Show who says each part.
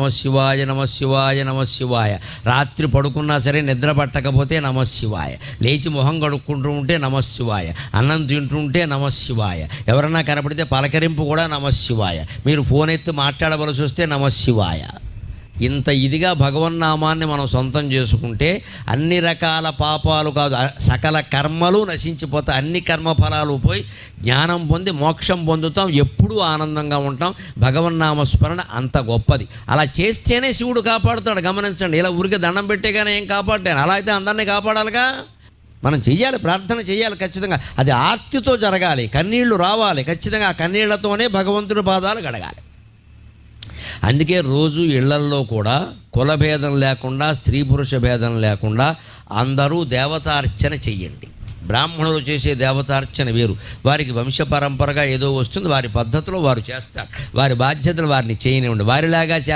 Speaker 1: నమశివాయ నమశివాయ నమశివాయ. రాత్రి పడుకున్నా సరే నిద్ర పట్టకపోతే నమశివాయ. లేచి మొహం కడుక్కుంటూ ఉంటే నమశివాయ. అన్నం తింటుంటే నమశివాయ. ఎవరన్నా కనపడితే పలకరింపు కూడా నమశివాయ. మీరు ఫోన్ ఎత్తి మాట్లాడవలసి వస్తే నమశివాయ. ఇంత ఇదిగా భగవన్నామాన్ని మనం సొంతం చేసుకుంటే అన్ని రకాల పాపాలు కాదు, సకల కర్మలు నశించిపోతాయి. అన్ని కర్మఫలాలు పోయి జ్ఞానం పొంది మోక్షం పొందుతాం. ఎప్పుడూ ఆనందంగా ఉంటాం. భగవన్నామస్మరణ అంత గొప్పది. అలా చేస్తేనే శివుడు కాపాడుతాడు. గమనించండి. ఇలా ఊరికే దండం పెట్టేగానే ఏం కాపాడాను? అలా అయితే అందరినీ కాపాడాలిగా. మనం చెయ్యాలి, ప్రార్థన చేయాలి ఖచ్చితంగా. అది ఆర్తితో జరగాలి, కన్నీళ్లు రావాలి ఖచ్చితంగా. ఆ కన్నీళ్లతోనే భగవంతుడి పాదాలు గడగాలి. అందుకే రోజు ఇళ్లల్లో కూడా కులభేదం లేకుండా, స్త్రీ పురుష భేదం లేకుండా అందరూ దేవతార్చన చెయ్యండి. బ్రాహ్మణులు చేసే దేవతార్చన వేరు. వారికి వంశపరంపరగా ఏదో వస్తుంది, వారి పద్ధతిలో వారు చేస్తారు. వారి బాధ్యతలు వారిని చేయనివ్వండి. వారిలాగా